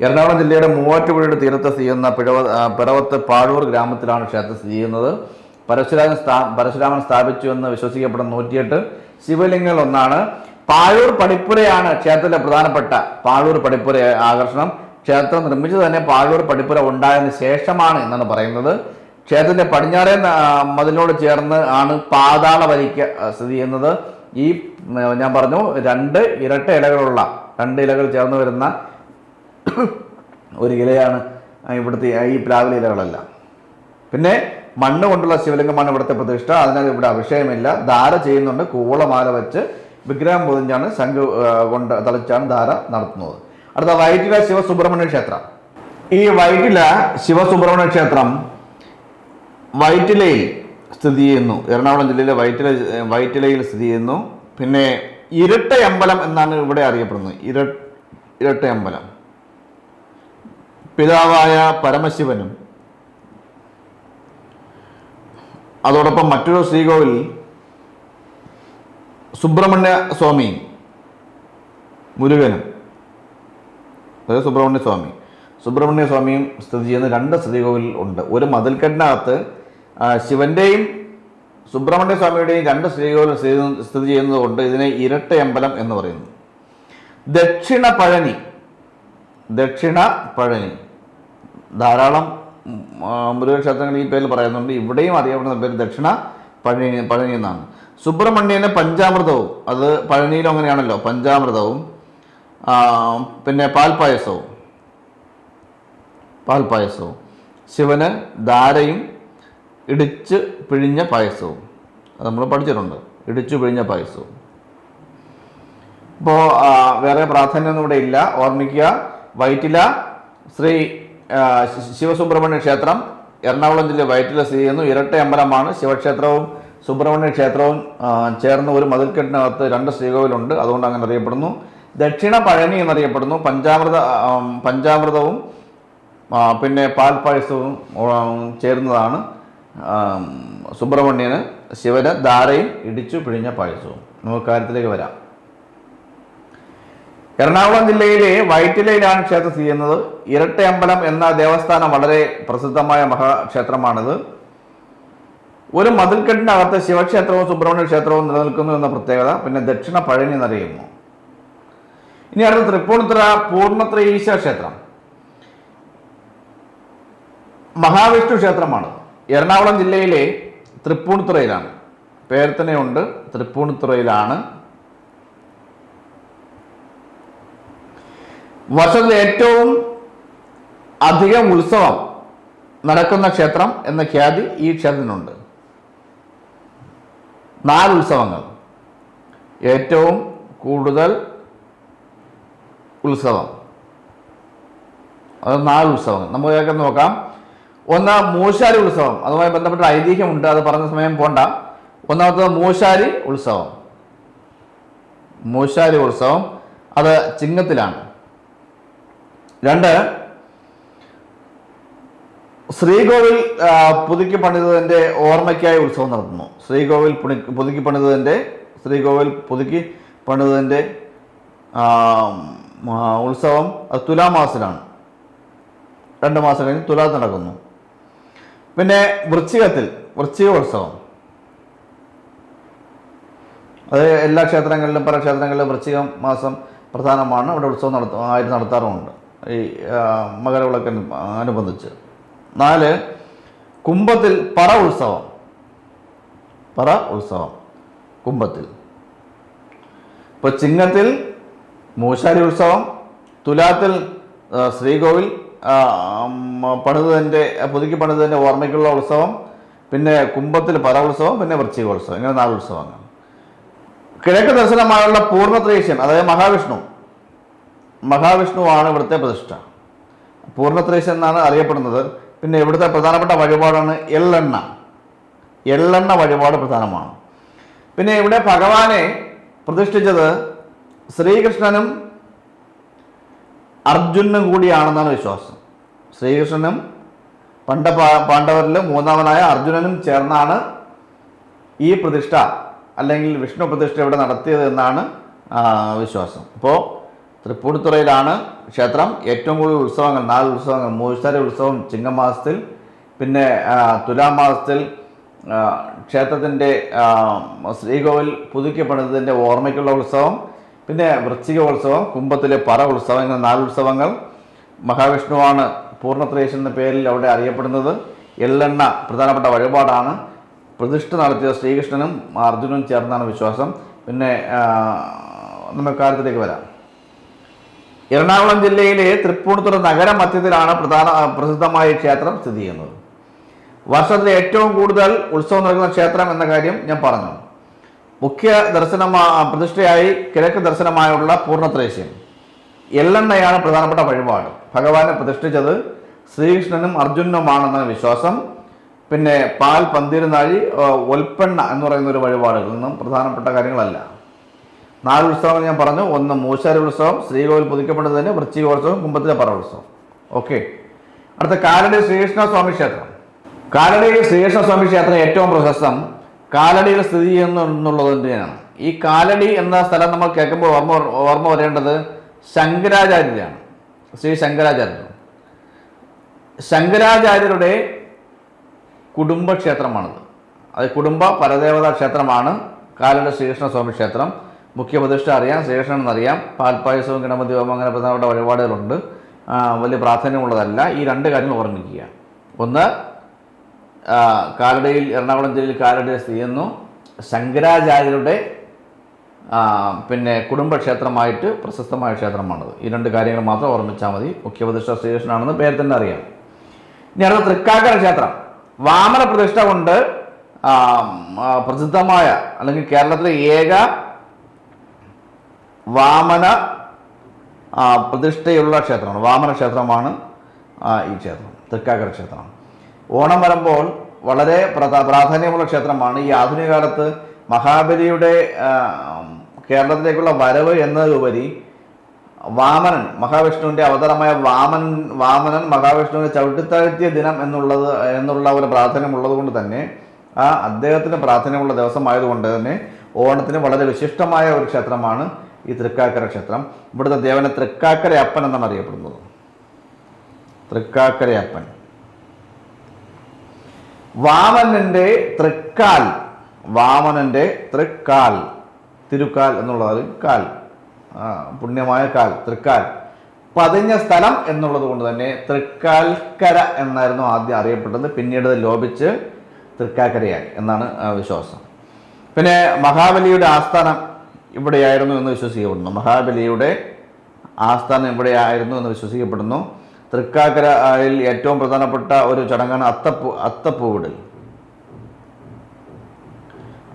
എറണാകുളം ജില്ലയുടെ മൂവാറ്റുപുഴയുടെ തീരത്ത് സ്ഥിതി ചെയ്യുന്ന പിറവത്ത് പാഴൂർ ഗ്രാമത്തിലാണ് ക്ഷേത്രം സ്ഥിതി ചെയ്യുന്നത്. പരശുരാമൻ സ്ഥാപിച്ചു എന്ന് വിശ്വസിക്കപ്പെടുന്ന 108 ശിവലിംഗങ്ങളിൽ ഒന്നാണ്. പാഴൂർ പടിപ്പുരയാണ് ക്ഷേത്രത്തിലെ പ്രധാനപ്പെട്ട പാഴൂർ പടിപ്പുര ആകർഷണം. ക്ഷേത്രം നിർമ്മിച്ചത് തന്നെ പാഴൂർ പടിപ്പുര ഉണ്ടായതിനു ശേഷമാണ് എന്നാണ് പറയുന്നത്. ക്ഷേത്രത്തിന്റെ പടിഞ്ഞാറേ മതിലിനോട് ചേർന്ന് ആണ് പാതാള വരിക്ക സ്ഥിതി ചെയ്യുന്നത്. ഈ ഞാൻ പറഞ്ഞു 2 ഇരട്ട ഇലകളുള്ള 2 ഇലകൾ ചേർന്ന് വരുന്ന ഒരു ഇലയാണ് ഇവിടുത്തെ ഈ പ്ലാവിലെ ഇലകളെല്ലാം. പിന്നെ മണ്ണ് കൊണ്ടുള്ള ശിവലിംഗമാണ് ഇവിടുത്തെ പ്രതിഷ്ഠ. അതിനാൽ ഇവിടെ അഭിഷേകമില്ല. ധാര ചെയ്യുന്നുണ്ട്. കൂവളമാല വെച്ച് വിഗ്രഹം പൊതിഞ്ഞാണ് ശംഖ് കൊണ്ട് തളിച്ചാണ് ധാര നടത്തുന്നത്. അടുത്ത വൈറ്റില ശിവസുബ്രഹ്മണ്യ ക്ഷേത്രം. ഈ വൈറ്റില ശിവസുബ്രഹ്മണ്യ ക്ഷേത്രം വൈറ്റിലയിൽ സ്ഥിതി ചെയ്യുന്നു. എറണാകുളം ജില്ലയിലെ വൈറ്റിലയിൽ സ്ഥിതി ചെയ്യുന്നു. പിന്നെ ഇരട്ടയമ്പലം എന്നാണ് ഇവിടെ അറിയപ്പെടുന്നത്. ഇരട്ടയമ്പലം. പിതാവായ പരമശിവനും അതോടൊപ്പം മറ്റൊരു ശ്രീകോവിൽ സുബ്രഹ്മണ്യ സ്വാമിയും മുരുകനും, അതായത് സുബ്രഹ്മണ്യ സ്വാമിയും സ്ഥിതി ചെയ്യുന്ന 2 ശ്രീകോവിൽ ഉണ്ട്. ഒരു മതിൽക്കെട്ടിനകത്ത് ശിവന്റെയും സുബ്രഹ്മണ്യ സ്വാമിയുടെയും 2 ശ്രീകോവിൽ സ്ഥിതി ചെയ്യുന്നത് കൊണ്ട് ഇതിനെ ഇരട്ടയമ്പലം എന്ന് പറയുന്നു. ദക്ഷിണ പഴനി ധാരാളം മുരുകൻ ക്ഷേത്രങ്ങൾ ഈ പേരിൽ പറയുന്നുണ്ട്. ഇവിടെയും അറിയപ്പെടുന്ന പേര് ദക്ഷിണ പഴനി എന്നാണ്. സുബ്രഹ്മണ്യന് പഞ്ചാമൃതവും, അത് പഴനിയിലും അങ്ങനെയാണല്ലോ, പഞ്ചാമൃതവും പിന്നെ പാൽപ്പായസവും ശിവന് ധാരയും ഇടിച്ച് പിഴിഞ്ഞ പായസവും, അത് നമ്മൾ പഠിച്ചിട്ടുണ്ട്, ഇടിച്ചു പിഴിഞ്ഞ പായസവും. ഇപ്പോൾ വേറെ പ്രാധാന്യമൊന്നും ഇവിടെ ഇല്ല. ഓർമ്മിക്കുക, വൈറ്റില ശ്രീ ശിവസുബ്രഹ്മണ്യ ക്ഷേത്രം എറണാകുളം ജില്ല വൈറ്റില സ്ഥിതി ചെയ്യുന്നു. ഇരട്ടയമ്പലമാണ്. ശിവക്ഷേത്രവും സുബ്രഹ്മണ്യ ക്ഷേത്രവും ചേർന്ന് ഒരു മതിൽക്കെട്ടിനകത്ത് 2 ശ്രീകോവിലുണ്ട്. അതുകൊണ്ട് അങ്ങനെ അറിയപ്പെടുന്നു. ദക്ഷിണ പഴനി എന്നറിയപ്പെടുന്നു. പഞ്ചാമൃതവും പിന്നെ പാൽപ്പായസവും ചേർന്നതാണ് സുബ്രഹ്മണ്യന്. ശിവന് ധാരയും ഇടിച്ചു പിഴിഞ്ഞ പായസവും. നമുക്ക് കാര്യത്തിലേക്ക് വരാം. എറണാകുളം ജില്ലയിലെ വൈറ്റിലയിലാണ് ക്ഷേത്രം സ്ഥിതി ചെയ്യുന്നത്. ഇരട്ടയമ്പലം എന്ന ദേവസ്ഥാനം വളരെ പ്രസിദ്ധമായ മഹാക്ഷേത്രമാണിത്. ഒരു മതിൽക്കെട്ടിനകത്ത് ശിവക്ഷേത്രവും സുബ്രഹ്മണ്യ ക്ഷേത്രവും നിലനിൽക്കുന്നു എന്ന പ്രത്യേകത. പിന്നെ ദക്ഷിണ പഴനി എന്നറിയുന്നു. ഇനി അടുത്ത തൃപ്പൂണിത്തുറ പൂർണ്ണത്രയീശ ക്ഷേത്രം. മഹാവിഷ്ണു ക്ഷേത്രമാണ്. എറണാകുളം ജില്ലയിലെ തൃപ്പൂണിത്തുറയിലാണ്. പേര് തന്നെയുണ്ട്, തൃപ്പൂണിത്തുറയിലാണ്. വർഷത്തിൽ ഏറ്റവും അധികം ഉത്സവം നടക്കുന്ന ക്ഷേത്രം എന്ന ഖ്യാതി ഈ ക്ഷേത്രത്തിനുണ്ട്. 4 ഉത്സവങ്ങൾ, ഏറ്റവും കൂടുതൽ ഉത്സവം, അത് 4 ഉത്സവങ്ങൾ നമുക്ക് നോക്കാം. ഒന്ന് മൂശാരി ഉത്സവം, അതുമായി ബന്ധപ്പെട്ട ഐതിഹ്യമുണ്ട്, അത് പറഞ്ഞ സമയം പോണ്ട. ഒന്നാമത്തത് മൂശാരി ഉത്സവം, അത് ചിങ്ങത്തിലാണ്. 2, ശ്രീകോവിൽ പുതുക്കി പണിതതിൻ്റെ ഓർമ്മയ്ക്കായി ഉത്സവം നടത്തുന്നു. ശ്രീകോവിൽ പുതുക്കി പണിതതിൻ്റെ ഉത്സവം അത് തുലാമാസത്തിലാണ്. 2 മാസം കഴിഞ്ഞ് തുലാത്ത് നടക്കുന്നു. പിന്നെ വൃശ്ചികോത്സവം, അത് എല്ലാ ക്ഷേത്രങ്ങളിലും പല ക്ഷേത്രങ്ങളിലും വൃശ്ചിക മാസം പ്രധാനമാണ്. അവിടെ ഉത്സവം നടത്താറുമുണ്ട് ഈ മകരവിളക്കിന് അനുബന്ധിച്ച്. 4, കുംഭത്തിൽ പറ ഉത്സവം കുംഭത്തിൽ. ഇപ്പോൾ ചിങ്ങത്തിൽ മൂശാരി ഉത്സവം, തുലാത്തിൽ ശ്രീകോവിൽ പുതുക്കി പണിതതിൻ്റെ ഓർമ്മയ്ക്കുള്ള ഉത്സവം, പിന്നെ കുംഭത്തിൽ പറ ഉത്സവം, പിന്നെ വൃശ്ചികോത്സവം. ഇങ്ങനെ 4 ഉത്സവങ്ങൾ. കിഴക്ക് ദർശനമായുള്ള പൂർണ്ണത്രയീശൻ, അതായത് മഹാവിഷ്ണുവാണ് ഇവിടുത്തെ പ്രതിഷ്ഠ. പൂർണ്ണത്രയീശൻ എന്നാണ് അറിയപ്പെടുന്നത്. പിന്നെ ഇവിടുത്തെ പ്രധാനപ്പെട്ട വഴിപാടാണ് എള്ളെണ്ണ വഴിപാട് പ്രധാനമാണ്. പിന്നെ ഇവിടെ ഭഗവാനെ പ്രതിഷ്ഠിച്ചത് ശ്രീകൃഷ്ണനും അർജുനനും കൂടിയാണെന്നാണ് വിശ്വാസം. ശ്രീകൃഷ്ണനും പാണ്ഡവരിൽ 3ാമനായ അർജുനനും ചേർന്നാണ് ഈ പ്രതിഷ്ഠ അല്ലെങ്കിൽ വിഷ്ണു പ്രതിഷ്ഠ ഇവിടെ നടത്തിയത് എന്നാണ് വിശ്വാസം. അപ്പോൾ തൃപ്പൂണിത്തുറയിലാണ് ക്ഷേത്രം. ഏറ്റവും കൂടുതൽ ഉത്സവങ്ങൾ 4 ഉത്സവങ്ങൾ, മൂശാരി ഉത്സവം ചിങ്ങമാസത്തിൽ, പിന്നെ തുലാമാസത്തിൽ ക്ഷേത്രത്തിൻ്റെ ശ്രീകോവിൽ പുതുക്കി പണിതതിൻ്റെ ഓർമ്മയ്ക്കുള്ള ഉത്സവം, പിന്നെ വൃശ്ചികോത്സവം, കുംഭത്തിലെ പറ ഉത്സവം. ഇങ്ങനെ 4 ഉത്സവങ്ങൾ. മഹാവിഷ്ണുവാണ് പൂർണ്ണത്രയീശൻ എന്ന പേരിൽ അവിടെ അറിയപ്പെടുന്നത്. എള്ളെണ്ണ പ്രധാനപ്പെട്ട വഴിപാടാണ്. പ്രതിഷ്ഠ നടത്തിയ ശ്രീകൃഷ്ണനും അർജുനനും ചേർന്നാണ് വിശ്വാസം. പിന്നെ നമ്മൾ കാര്യത്തിലേക്ക് വരാം. എറണാകുളം ജില്ലയിലെ തൃപ്പൂണിത്തുറ നഗര മധ്യത്തിലാണ് പ്രസിദ്ധമായ ക്ഷേത്രം സ്ഥിതി ചെയ്യുന്നത്. വർഷത്തിൽ ഏറ്റവും കൂടുതൽ ഉത്സവം നടക്കുന്ന ക്ഷേത്രം എന്ന കാര്യം ഞാൻ പറഞ്ഞു. മുഖ്യ പ്രതിഷ്ഠയായി കിഴക്ക് ദർശനമായുള്ള പൂർണ്ണത്രേസ്യം. എള്ളെണ്ണയാണ് പ്രധാനപ്പെട്ട വഴിപാട്. ഭഗവാനെ പ്രതിഷ്ഠിച്ചത് ശ്രീകൃഷ്ണനും അർജുനനുമാണെന്നാണ് വിശ്വാസം. പിന്നെ പാൽ, പന്തിരുനാഴി, ഒൽപ്പെണ്ണ എന്ന് പറയുന്ന ഒരു വഴിപാടുകളിൽ നിന്നും പ്രധാനപ്പെട്ട കാര്യങ്ങളല്ല. 4 ഉത്സവങ്ങൾ ഞാൻ പറഞ്ഞു. 1 മൂശാരി ഉത്സവം, ശ്രീകോവിൽ പുതുക്കപ്പെടുന്നതിന് വൃശ്ചികോത്സവം, കുംഭത്തിലെ പറ ഉത്സവം. ഓക്കെ. അടുത്ത കാലടി ശ്രീകൃഷ്ണസ്വാമി ക്ഷേത്രം. കാലടി ശ്രീകൃഷ്ണസ്വാമി ക്ഷേത്രം ഏറ്റവും പ്രശസ്തം കാലടിയിൽ സ്ഥിതി ചെയ്യുന്നു എന്നുള്ളത് തന്നെയാണ്. ഈ കാലടി എന്ന സ്ഥലം നമ്മൾ കേൾക്കുമ്പോൾ ഓർമ്മ വരേണ്ടത് ശങ്കരാചാര്യരാണ്. ശ്രീ ശങ്കരാചാര്യർ. ശങ്കരാചാര്യരുടെ കുടുംബക്ഷേത്രമാണിത്. അത് കുടുംബ പരദേവതാ ക്ഷേത്രമാണ് കാലടി ശ്രീകൃഷ്ണസ്വാമി ക്ഷേത്രം. മുഖ്യ പ്രതിഷ്ഠ അറിയാം, ശ്രീകൃഷ്ണൻ എന്നറിയാം. പാൽപ്പായസവും ഗണപതി ഹോമം അങ്ങനെ പ്രധാനപ്പെട്ട വഴിപാടുകളുണ്ട്. വലിയ പ്രാധാന്യമുള്ളതല്ല. ഈ 2 കാര്യങ്ങൾ ഓർമ്മിക്കുക. ഒന്ന്, കാലടിയിൽ, എറണാകുളം ജില്ലയിൽ കാലടിയിൽ സ്ഥിതി ചെയ്യുന്നു. ശങ്കരാചാര്യരുടെ പിന്നെ കുടുംബക്ഷേത്രമായിട്ട് പ്രശസ്തമായ ക്ഷേത്രമാണത്. ഈ 2 കാര്യങ്ങൾ മാത്രം ഓർമ്മിച്ചാൽ മതി. മുഖ്യപ്രതിഷ്ഠ ശ്രീകൃഷ്ണനാണെന്ന് പേര് തന്നെ അറിയാം. ഇനി അടുത്ത തൃക്കാക്കര ക്ഷേത്രം. വാമന പ്രതിഷ്ഠ കൊണ്ട് പ്രസിദ്ധമായ, അല്ലെങ്കിൽ കേരളത്തിലെ ഏക വാമന പ്രതിഷ്ഠയുള്ള ക്ഷേത്രമാണ്. വാമന ക്ഷേത്രമാണ് ഈ ക്ഷേത്രം, തൃക്കാക്കര ക്ഷേത്രം. ഓണം വരുമ്പോൾ വളരെ പ്രാധാന്യമുള്ള ക്ഷേത്രമാണ്. ഈ ആധുനിക കാലത്ത് മഹാബലിയുടെ കേരളത്തിലേക്കുള്ള വരവ് എന്നതിലുപരി വാമനൻ, മഹാവിഷ്ണുവിൻ്റെ അവതാരമായ വാമനൻ മഹാവിഷ്ണുവിനെ ചവിട്ടിത്താഴ്ത്തിയ ദിനം എന്നുള്ള ഒരു പ്രാധാന്യമുള്ളത് കൊണ്ട് തന്നെ, അദ്ദേഹത്തിന് പ്രാധാന്യമുള്ള ദിവസമായതുകൊണ്ട് തന്നെ ഓണത്തിന് വളരെ വിശിഷ്ടമായ ഒരു ക്ഷേത്രമാണ് ഈ തൃക്കാക്കര ക്ഷേത്രം. ഇവിടുത്തെ ദേവനെ തൃക്കാക്കര അപ്പൻ എന്നാണ് അറിയപ്പെടുന്നത്. തൃക്കാക്കര അപ്പൻ. വാമനന്റെ തൃക്കാൽ, തിരുക്കാൽ എന്നുള്ളത് കാൽ, പുണ്യമായ കാൽ, തൃക്കാൽ പതിഞ്ഞ സ്ഥലം എന്നുള്ളത് കൊണ്ട് തന്നെ തൃക്കാൽക്കര എന്നായിരുന്നു ആദ്യം അറിയപ്പെട്ടത്. പിന്നീട് ലോപിച്ച് തൃക്കാക്കരയായി എന്നാണ് വിശ്വാസം. പിന്നെ മഹാബലിയുടെ ആസ്ഥാനം ഇവിടെയായിരുന്നു എന്ന് വിശ്വസിക്കപ്പെടുന്നു. മഹാബലിയുടെ ആസ്ഥാനം ഇവിടെയായിരുന്നു എന്ന് വിശ്വസിക്കപ്പെടുന്നു. തൃക്കാക്കരയിൽ ഏറ്റവും പ്രധാനപ്പെട്ട ഒരു ചടങ്ങാണ്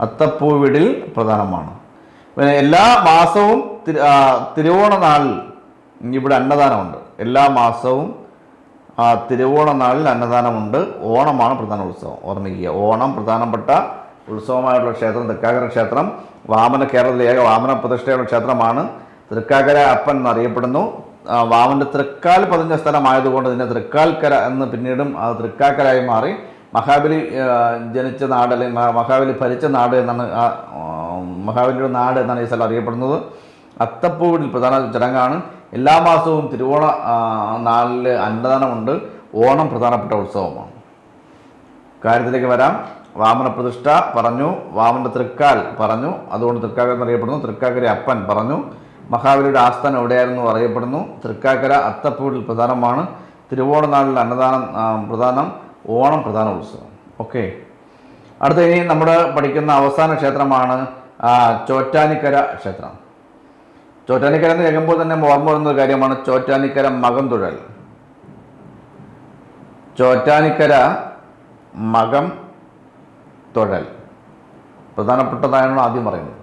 അത്തപ്പൂവിടിൽ പ്രധാനമാണ്. പിന്നെ എല്ലാ മാസവും തിരുവോണ നാളിൽ ഇവിടെ അന്നദാനമുണ്ട്. എല്ലാ മാസവും തിരുവോണ നാളിൽ അന്നദാനമുണ്ട്. ഓണമാണ് പ്രധാന ഉത്സവം. ഓർമ്മിക്കുക, ഓണം പ്രധാനപ്പെട്ട ഉത്സവമായിട്ടുള്ള ക്ഷേത്രം തൃക്കാക്കര ക്ഷേത്രം. കേരളത്തിലെ ഏക വാമന പ്രതിഷ്ഠയുള്ള ക്ഷേത്രമാണ്. തൃക്കാക്കര അപ്പൻ എന്നറിയപ്പെടുന്നു. വാമൻ്റെ തൃക്കാൽ പതിഞ്ഞ സ്ഥലമായതുകൊണ്ട് തന്നെ തൃക്കാൽക്കര എന്ന് പിന്നീടും അത് തൃക്കാക്കരായി മാറി. മഹാബലി ജനിച്ച നാട്, അല്ലെങ്കിൽ മഹാബലി ഭരിച്ച നാട് എന്നാണ്, മഹാബലിയുടെ നാട് എന്നാണ് ഈ സ്ഥലം അറിയപ്പെടുന്നത്. അത്തപ്പൂവിടിൽ പ്രധാന ചടങ്ങാണ്. എല്ലാ മാസവും തിരുവോണ നാളിൽ അന്നദാനമുണ്ട്. ഓണം പ്രധാനപ്പെട്ട ഉത്സവമാണ്. കാര്യത്തിലേക്ക് വരാം. വാമന പ്രതിഷ്ഠ പറഞ്ഞു, വാമൻ്റെ തൃക്കാൽ പറഞ്ഞു, അതുകൊണ്ട് തൃക്കാക്കര എന്നറിയപ്പെടുന്നു. തൃക്കാക്കര അപ്പൻ പറഞ്ഞു. മഹാബലിയുടെ ആസ്ഥാനം എവിടെയായിരുന്നു അറിയപ്പെടുന്നു. തൃക്കാക്കര അത്തപ്പൂവിൽ പ്രധാനമാണ്. തിരുവോണ നാളിൽ അന്നദാനം പ്രധാനം. ഓണം പ്രധാന ഉത്സവം. ഓക്കെ. അടുത്ത ഇനി നമ്മൾ പഠിക്കുന്ന അവസാന ക്ഷേത്രമാണ് ചോറ്റാനിക്കര ക്ഷേത്രം. ചോറ്റാനിക്കര എന്ന് കേൾക്കുമ്പോൾ തന്നെ ഓർമ്മ വരുന്ന ഒരു കാര്യമാണ് ചോറ്റാനിക്കര മകം തുഴൽ. ചോറ്റാനിക്കര മകം തുഴൽ പ്രധാനപ്പെട്ടതായാണ് ആദ്യം പറയുന്നത്.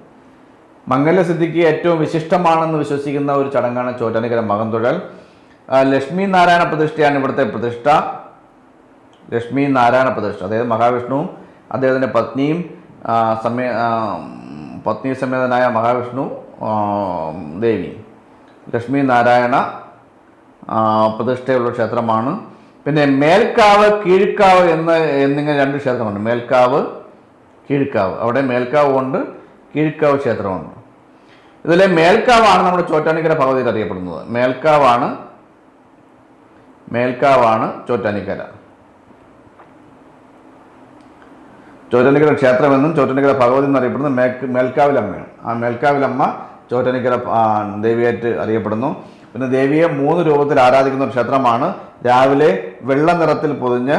മംഗല്യസിദ്ധിക്ക് ഏറ്റവും വിശിഷ്ടമാണെന്ന് വിശ്വസിക്കുന്ന ഒരു ചടങ്ങാണ് ചോറ്റാനിക്കര മകം തുഴൽ. ലക്ഷ്മി നാരായണ പ്രതിഷ്ഠയാണ് ഇവിടുത്തെ പ്രതിഷ്ഠ. ലക്ഷ്മി നാരായണ പ്രതിഷ്ഠ, അതായത് മഹാവിഷ്ണുവും അദ്ദേഹത്തിൻ്റെ പത്നി സമേതനായ മഹാവിഷ്ണു ദേവി ലക്ഷ്മി നാരായണ പ്രതിഷ്ഠയുള്ള ക്ഷേത്രമാണ്. പിന്നെ മേൽക്കാവ്, കീഴ്ക്കാവ് എന്നിങ്ങനെ 2 ക്ഷേത്രമുണ്ട്. മേൽക്കാവ്, കീഴ്ക്കാവ്. അവിടെ മേൽക്കാവ് ഉണ്ട്, കീഴ്ക്കാവ് ക്ഷേത്രമുണ്ട്. ഇതിലെ മേൽക്കാവാണ് നമ്മുടെ ചോറ്റാനിക്കര ഭഗവതിയിൽ അറിയപ്പെടുന്നത്. മേൽക്കാവാണ് ചോറ്റാനിക്കര. ചോറ്റാനിക്കര ക്ഷേത്രമെന്നും ചോറ്റാനിക്കര ഭഗവതി എന്നറിയപ്പെടുന്നത് മേൽക്കാവിലമ്മയാണ്. ആ മേൽക്കാവിലമ്മ ചോറ്റാനിക്കര ദേവിയായിട്ട് അറിയപ്പെടുന്നു. പിന്നെ ദേവിയെ 3 രൂപത്തിൽ ആരാധിക്കുന്ന ഒരു ക്ഷേത്രമാണ്. രാവിലെ വെള്ള നിറത്തിൽ പൊതിഞ്ഞ്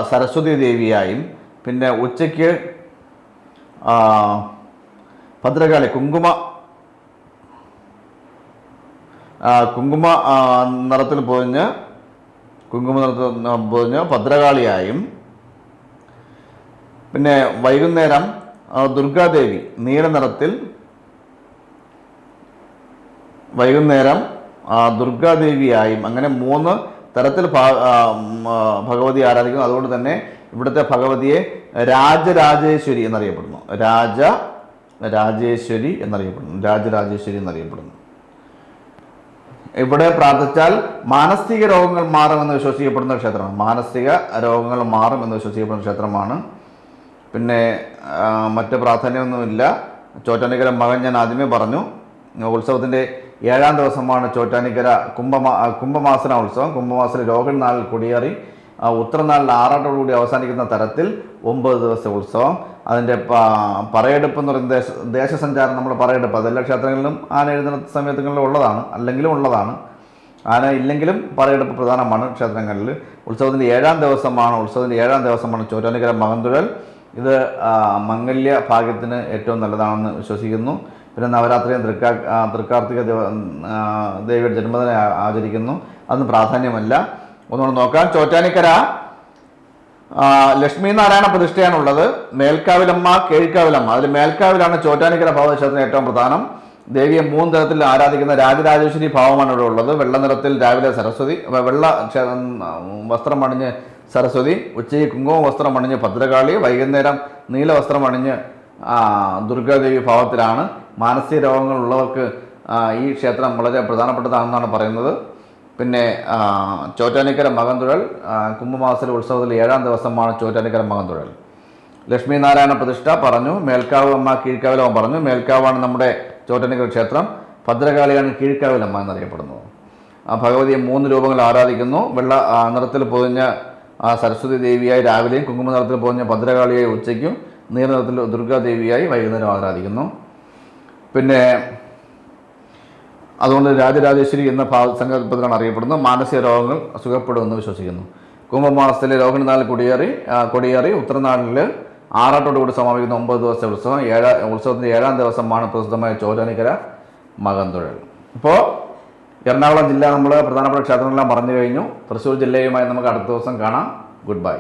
സരസ്വതി ദേവിയായും, പിന്നെ ഉച്ചയ്ക്ക് ഭദ്രകാളി കുങ്കുമ നിറത്തിൽ പൊതിഞ്ഞ് ഭദ്രകാളിയായും, പിന്നെ വൈകുന്നേരം ദുർഗാദേവി നീല നിറത്തിൽ ദുർഗാദേവിയായും, അങ്ങനെ 3 തരത്തിൽ ഭഗവതി ആരാധിക്കുന്നു. അതുകൊണ്ട് തന്നെ ഇവിടുത്തെ ഭഗവതിയെ രാജരാജേശ്വരി എന്നറിയപ്പെടുന്നു. രാജരാജേശ്വരി എന്നറിയപ്പെടുന്നു. ഇവിടെ പ്രാർത്ഥിച്ചാൽ മാനസിക രോഗങ്ങൾ മാറുമെന്ന് വിശ്വസിക്കപ്പെടുന്ന ക്ഷേത്രമാണ്. ക്ഷേത്രമാണ്. പിന്നെ മറ്റ് പ്രാധാന്യമൊന്നുമില്ല. ചോറ്റാനിക്കര മകൻ ഞാൻ ആദ്യമേ പറഞ്ഞു. ഉത്സവത്തിൻ്റെ 7ാം ദിവസമാണ് ചോറ്റാനിക്കര കുംഭമാസന ഉത്സവം. കുംഭമാസത്തിലെ രോഹിണി നാളിൽ കൊടിയേറി ഉത്തരനാളിൽ ആറാട്ടോടുകൂടി അവസാനിക്കുന്ന തരത്തിൽ 9 ദിവസത്തെ ഉത്സവം. അതിൻ്റെ പറയെടുപ്പ് എന്ന് പറയുന്ന ദേശസഞ്ചാരം, നമ്മൾ പറയെടുപ്പ് അതെല്ലാ ക്ഷേത്രങ്ങളിലും ആന എഴുതുന്ന സമയത്തുകളിലും ഉള്ളതാണ്, അല്ലെങ്കിലും ഉള്ളതാണ്. ആന ഇല്ലെങ്കിലും പറയെടുപ്പ് പ്രധാനമാണ് ക്ഷേത്രങ്ങളിൽ. ഉത്സവത്തിൻ്റെ 7ാം ദിവസമാണ് ചോറ്റാനിക്കര മകന്തുഴൽ. ഇത് മംഗല്യ ഭാഗ്യത്തിന് ഏറ്റവും നല്ലതാണെന്ന് വിശ്വസിക്കുന്നു. പിന്നെ നവരാത്രിയും തൃക്കാർത്തിക ദേവിയുടെ ജന്മദിനം ആചരിക്കുന്നു. അതൊന്നും പ്രാധാന്യമല്ല. ഒന്നുകൂടെ നോക്കാം. ചോറ്റാനിക്കര ലക്ഷ്മി നാരായണ പ്രതിഷ്ഠയാണുള്ളത്. മേൽക്കാവിലമ്മ, കീഴ്ക്കാവിലമ്മ. അതിൽ മേൽക്കാവിലാണ് ചോറ്റാനിക്കര ഭഗവതി ഏറ്റവും പ്രധാനം. ദേവിയെ 3 തരത്തിൽ ആരാധിക്കുന്ന രാജരാജേശ്വരി ഭാവമാണ് ഇവിടെ ഉള്ളത്. വെള്ള നിറത്തിൽ രാവിലെ സരസ്വതി, വെള്ള വസ്ത്രം അണിഞ്ഞ് സരസ്വതി, ഉച്ചയ്ക്ക് കുങ്കുമ വസ്ത്രം അണിഞ്ഞ് ഭദ്രകാളി, വൈകുന്നേരം നീല വസ്ത്രം അണിഞ്ഞ് ദുർഗാദേവി ഭാവത്തിലാണ്. മാനസിക രോഗങ്ങളുള്ളവർക്ക് ഈ ക്ഷേത്രം വളരെ പ്രധാനപ്പെട്ടതാണെന്നാണ് പറയുന്നത്. പിന്നെ ചോറ്റാനിക്കര മകന്തുഴൽ കുംഭമാസത്തിലെ ഉത്സവത്തിൽ 7ാം ദിവസമാണ് ചോറ്റാനിക്കര മകന്തുഴൽ. ലക്ഷ്മി നാരായണ പ്രതിഷ്ഠ പറഞ്ഞു. മേൽക്കാവ് അമ്മ, കീഴ്ക്കാവിലമ്മ പറഞ്ഞു. മേൽക്കാവാണ് നമ്മുടെ ചോറ്റാനിക്കര ക്ഷേത്രം. ഭദ്രകാളിയാണ് കീഴ്ക്കാവിലമ്മ എന്നറിയപ്പെടുന്നത്. ഭഗവതിയെ 3 രൂപങ്ങൾ ആരാധിക്കുന്നു. വെള്ള നിറത്തിൽ പൊതിഞ്ഞ സരസ്വതി ദേവിയായി രാവിലെയും, കുങ്കുമ നിറത്തിൽ പൊതിഞ്ഞ ഭദ്രകാളിയായി ഉച്ചയ്ക്കും, നീല നിറത്തിൽ ദുർഗാദേവിയായി വൈകുന്നേരം ആരാധിക്കുന്നു. പിന്നെ അതുകൊണ്ട് രാജരാജേശ്വരി എന്ന സങ്കല്പത്തിലാണ് അറിയപ്പെടുന്നത്. മാനസിക രോഗങ്ങൾ സുഖപ്പെടുമെന്ന് വിശ്വസിക്കുന്നു. കുംഭമാസത്തിലെ രോഹിണി നാളിൽ കൊടിയേറി ഉത്തരനാളിൽ ആറാട്ടോടുകൂടി സമാപിക്കുന്ന 9 ദിവസത്തെ ഉത്സവം. ഉത്സവത്തിൻ്റെ 7ാം ദിവസമാണ് പ്രസിദ്ധമായ ചോറ്റാനിക്കര മകന്തുഴൽ. ഇപ്പോൾ എറണാകുളം ജില്ല നമ്മൾ പ്രധാനപ്പെട്ട ക്ഷേത്രങ്ങളെല്ലാം പറഞ്ഞു കഴിഞ്ഞു. തൃശ്ശൂർ ജില്ലയുമായി നമുക്ക് അടുത്ത ദിവസം കാണാം. Good bye.